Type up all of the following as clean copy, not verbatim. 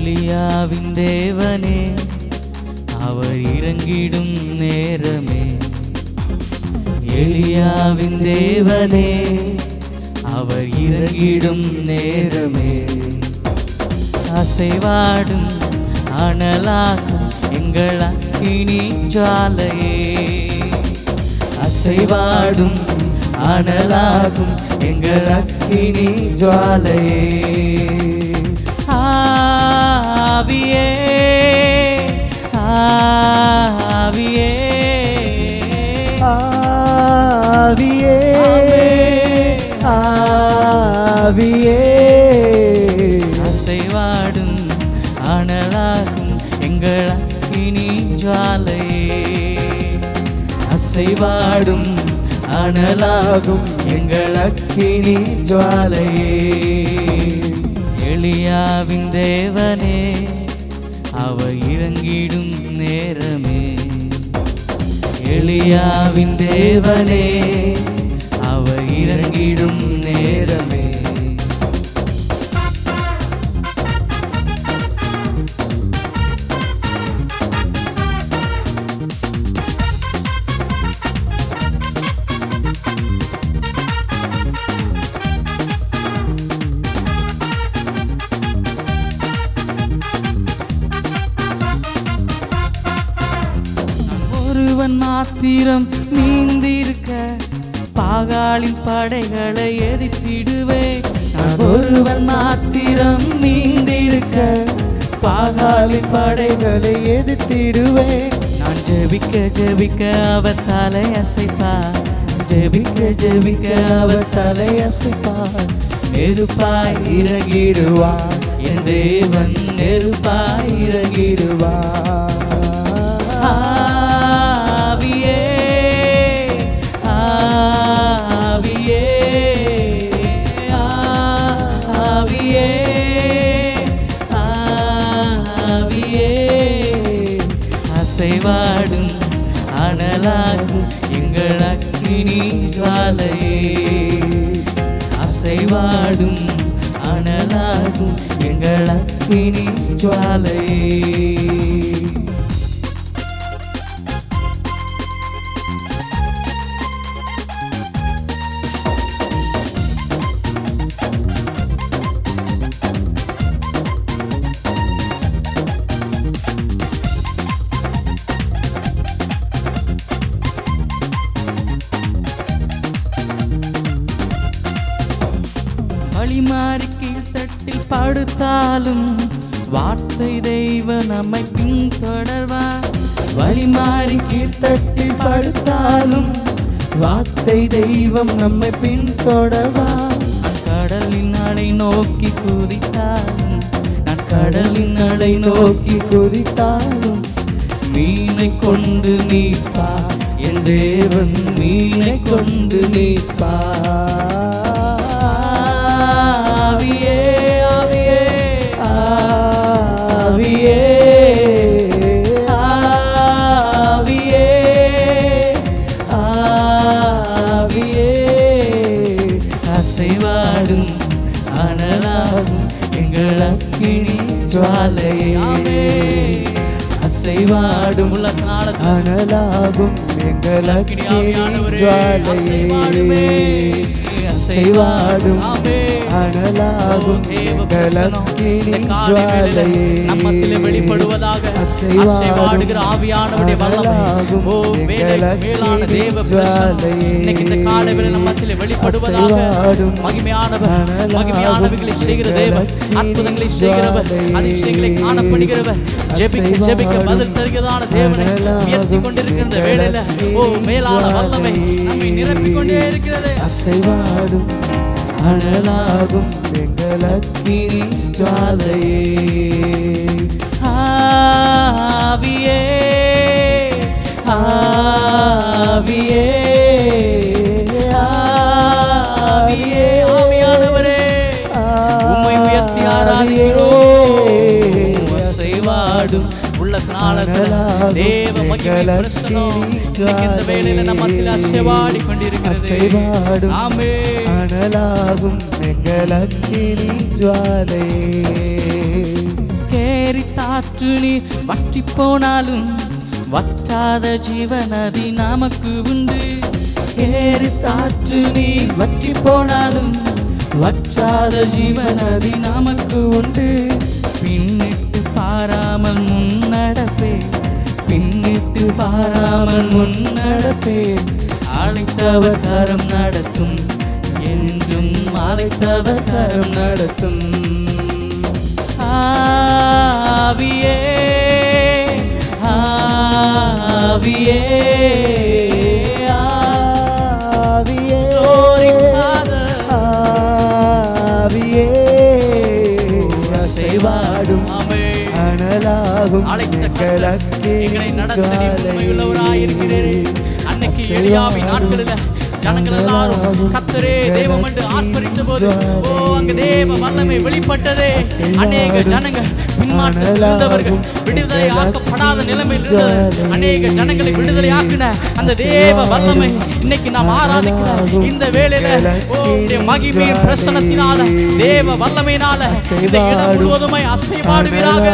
எலியாவின் தேவனே அவர் இறங்கிடும் நேரமே. எலியாவின் தேவனே அவர் இறங்கிடும் நேரமே. அசைவாடும் அனலாகும் எங்கள் அக்கினி ஜுவாலையே. அசைவாடும் அனலாகும் எங்கள் அக்கினி ஜுவாலையே. ஆவியே ஆவியே ஆவியே ஆவியே. அசைவாடும் அனலாகும் எங்கள் அக்கினி ஜுவாலையே. அசைவாடும் அனலாகும் எங்கள் அக்கினி ஜுவாலையே. எலியாவின் தேவனே அவர் இறங்கிடும் நேரமே. எலியாவின் தேவனே அவர் இறங்கிடும் நேரமே. ஒருவன் மாத்திரம் நீந்திருக்க பாகாலின் படைகளை எதிர்த்திடுவேன். ஒருவன் மாத்திரம் நீந்திருக்க பாகாலின் படைகளை எதிர்த்திடுவேன். நான் ஜெபிக்க ஜெபிக்க அவர் தலை அசைப்பார். ஜெபிக்க ஜெபிக்க அவர் தலை அசைப்பார். நெருப்பாய் இறங்கிடுவார் என் தேவன். நெருப்பாய் இறங்கிடுவார். அசைவாடும் அனலாகும் எங்கள் அக்கினி ஜுவாலையே. அசைவாடும் அனலாகும் எங்கள் அக்கினி ஜுவாலையே. வழிமாறி கீழ்த்தட்டில் படுத்தாலும் வார்த்தை தெய்வம் நம்மை பின்தொடர்வார். வழிமாறி கீழ்த்தட்டில் படுத்தாலும் வார்த்தை தெய்வம் நம்மை பின்தொடர்வார். நான் கடலின் அலை நோக்கி குதித்தாலும், நான் கடலின் அலை நோக்கி குதித்தாலும் மீனை கொண்டு மீட்பார் என் தேவன். மீனை கொண்டு மீட்பார். ஆவியே ஆவியே ஆவியே ஆவியே ஆவியே. அசைவாடும் அனலாகும் எங்கள் அக்கினி ஜுவாலையே. அசைவாடும் அனலாகும் எங்கள் அக்கினி ஜுவாலையே. அசைவாடும் அனலாகும் எங்கள் அக்கினி ஜுவாலையே. நம்மத்திலே வெளிப்படுவதாக அசைவாடுகிற ஆவியானவருடைய வல்லமை. ஓ மேலான தேவ பிரசன்னம் இன்னைக்கு இந்த காலையிலே நம்மத்திலே வெளிப்படுவதாக. மகிமையானவைகளை செய்கிற தேவன், அற்புதங்களை செய்கிறவர், அதிசயங்களை காணப்படுகிறவர், ஜெபிக்க ஜெபிக்க பதில் தருகிறதான தேவனை உயர்த்தி கொண்டிருக்கிற வேளையில ஓ மேலான வல்லமை நம்மை நிரப்பிக் கொண்டே இருக்கிறது. அசைவாடும் அனலாகும் எங்கள் அக்கினி ஜுவாலையே. ஆவியே ஆவியே ஆவியே. ஆவியானவரே உம்மை உயர்த்தி ஆராதிக்கிறோம். அசைவாடும் உள்ளத்தினால தேவ மகிமை பிரசன்னம் இன்னைக்கு இந்த வேளையில நம்ம மத்தியில அசைவாடி கொண்டிருக்கிறது. ஆமென். அனலாகும் எங்கள் அக்கினி ஜுவாலையே. கேரி தாற்று நீர் வற்றி போனாலும் வற்றாத ஜீவநதி நமக்கு உண்டு. கேரி தாற்று நீர் வற்றி போனாலும் வற்றாத ஜீவநதி நமக்கு உண்டு. பின்னிட்டு பாராமல் முன்னடப்பே, பின்னிட்டு பாராமல் முன்னடப்பே. அழைத்தவர் கரம் நடத்தும், என்றும் அழைத்தவர் கரம் நடத்தும். ஆவியே ஆவியே ஆவியே ஆவியே அசைவாடும் அனலாகும் அழைத்த கர்த்தர் எங்களை நடத்த உண்மையுள்ளவராயிருக்கிறீரே. அன்னைக்கு எலியாவின் நாட்களில் ஜனங்கள் எல்லாரும் கர்த்தரே தெய்வம் என்று ஆர்ப்பரித்த போது அங்கு தேவ வல்லமை வெளிப்பட்டதே. அநேக ஜனங்கள் பின்மாற்றத்தில் இருந்தவர்கள் விடுதலை ஆக்கப்படாத நிலைமையில் இருந்தது. அநேக ஜனங்களை விடுதலை ஆக்கின அந்த தேவ வல்லமை இன்னைக்கு நாம் ஆராதிக்கிற இந்த வேளையில மகிமையின் பிரசன்னத்தினால தேவ வல்லமையினால இந்த இடம் முழுவதுமாய் அசைவாடுவீராக.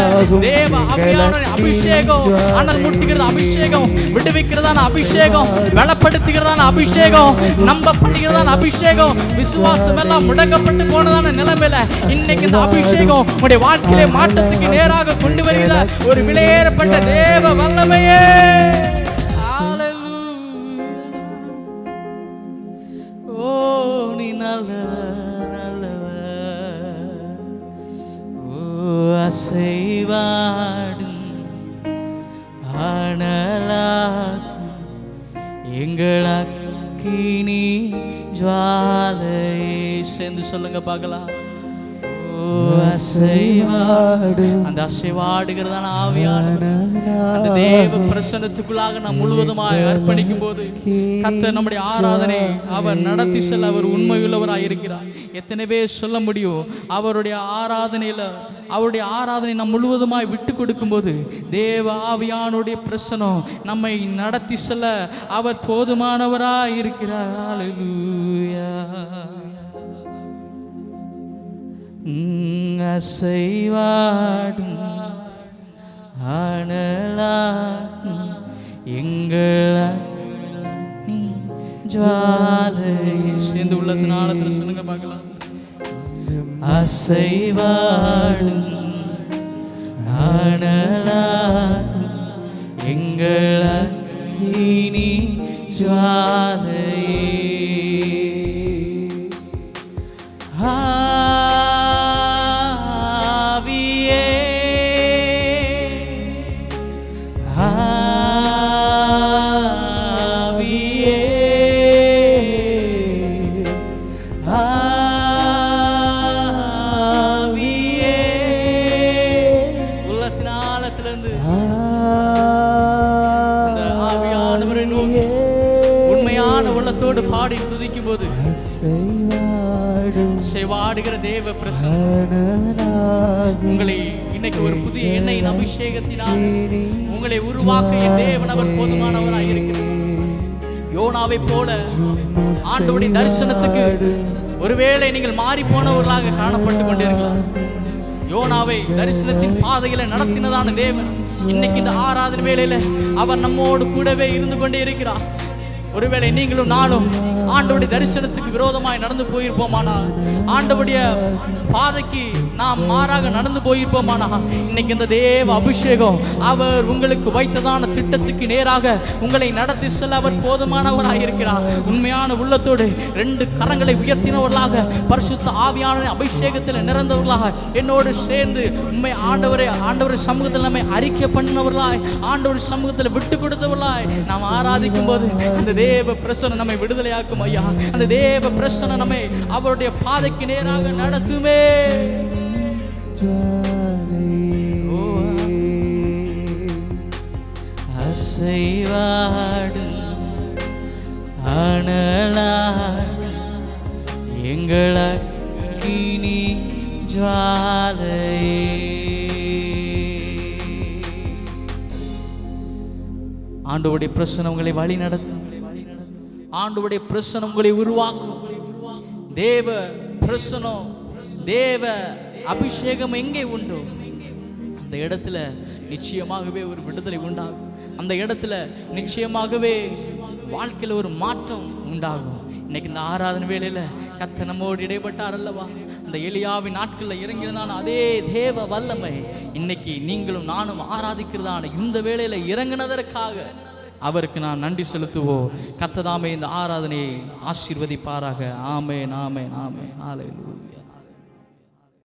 தேவ ஆவியானவரின் அபிஷேகம், அனல் முட்டுகிறது அபிஷேகம், விடுவிக்கிறதான அபிஷேகம், பலப்படுத்துகிறதான அபிஷேகம், நம்பப்படுகிறதான அபிஷேகம், விசுவாசம் எல்லாம் முடக்கப்பட்டு போனதான நிலைமையில இன்னைக்கு இந்த அபிஷேகம் உங்களுடைய வாழ்க்கையிலே மாற்றத்துக்கு நேராக கொண்டு வருகிற ஒரு விலையேறப்பட்ட தேவ வல்லமையே. ஓ நீ நல்லவர், ஓ அசைவாடும் அனலாக்கும் எங்கள் அக்கினி ஜுவாலையே. சேர்ந்து சொல்லுங்க பார்க்கலாம். அந்த அசைவாடுகிறதான ஆவியானவர் அந்த தேவ பிரசன்னத்துக்குள்ளாக நாம் முழுவதுமாய் அர்ப்பணிக்கும் போது கர்த்தர் நம்முடைய ஆராதனை அவர் நடத்தி செல்ல அவர் உண்மையுள்ளவராய் இருக்கிறார். எத்தனை பேர் சொல்ல முடியும்? அவருடைய ஆராதனை நாம் முழுவதுமாய் விட்டு கொடுக்கும் போது தேவ ஆவியானுடைய பிரசன்னம் நம்மை நடத்தி செல்ல அவர் போதுமானவராய் இருக்கிறார். ஹல்லேலூயா. அசைவாடும் அனலாக்கும் எங்கள் ஜுவாலையே. சேர்ந்து உள்ளத்தின் ஆழத்துல சொல்லுங்க பார்க்கலாம். அசைவாடும் அனலாக்கும் எங்கள் அக்கினி ஜுவாலையே. பாடி துதிக்கும் போது அசைவாடுகிற தேவ பிரசன்னம் உங்களை இன்னைக்கு ஒரு புதிய எண்ணெயின் அபிஷேகத்தினால் உங்களை உருவாக்க என் தேவன் அவர் போதுமானவராய் இருக்கிறார். யோனாவை போல ஆண்டவருடைய தரிசனத்துக்கு ஒருவேளை நீங்கள் மாறி போனவர்களாக காணப்பட்டு கொண்டிருக்கலாம். யோனாவை தரிசனத்தின் பாதையில நடத்தினதான தேவன் இன்னைக்கு இந்த ஆராதனை வேளையில அவர் நம்மோடு கூடவே இருந்து கொண்டே இருக்கிறார். ஒருவேளை நீங்களும் நானும் ஆண்டவருடைய தரிசனத்துக்கு விரோதமாய் நடந்து போயிருப்போமானா, ஆண்டவருடைய பாதைக்கு நாம் மாறாக நடந்து போயிருப்போமானா, இன்னைக்கு இந்த தேவ அபிஷேகம் அவர் உங்களுக்கு வைத்ததான திட்டத்துக்கு நேராக உங்களை நடத்தி செல்ல அவர் போதுமானவராக இருக்கிறார். உண்மையான உள்ளத்தோடு 2 கரங்களை உயர்த்தினவர்களாக பரிசுத்த ஆவியான அபிஷேகத்தில் நிறந்தவர்களாக என்னோடு சேர்ந்து உண்மை ஆண்டவர் சமூகத்தில் நம்மை அறிக்கை பண்ணினவர்களாய், ஆண்டவர் சமூகத்தில் விட்டு கொடுத்தவர்களாய் நாம் ஆராதிக்கும் போது அந்த தேவ பிரசன்னம் நம்மை விடுதலையாக்கும் ஐயா. அந்த தேவ பிரசன்னம் நம்மை அவருடைய பாதைக்கு நேராக நடத்துமே. அசைவாடும் அனலாடும் எங்கள் அக்கினி ஜுவாலையே. ஆண்டவருடைய பிரசன்னம் உங்களை வழி நடத்தும். ஆண்டவருடைய பிரசன்னம் உங்களை உருவாக்கும். தேவ பிரசன்னம், தேவ அபிஷேகம் எங்கே உண்டோ அந்த இடத்துல நிச்சயமாகவே ஒரு விடுதலை உண்டாகும். அந்த இடத்துல நிச்சயமாகவே வாழ்க்கையில் ஒரு மாற்றம் உண்டாகும். இன்னைக்கு இந்த ஆராதனை வேளையில் கர்த்தர் நம்மோடு இடைப்பட்டார் அல்லவா? அந்த எலியாவின் நாட்களில் இறங்கினதான அதே தேவ வல்லமை இன்னைக்கு நீங்களும் நானும் ஆராதிக்கிறதான இந்த வேளையில் இறங்கினதற்காக அவருக்கு நான் நன்றி செலுத்துவோம். கர்த்தர் தாமே இந்த ஆராதனையை ஆசீர்வதிப்பாராக. ஆமென், ஆமென், ஆமென். ஹல்லேலூயா.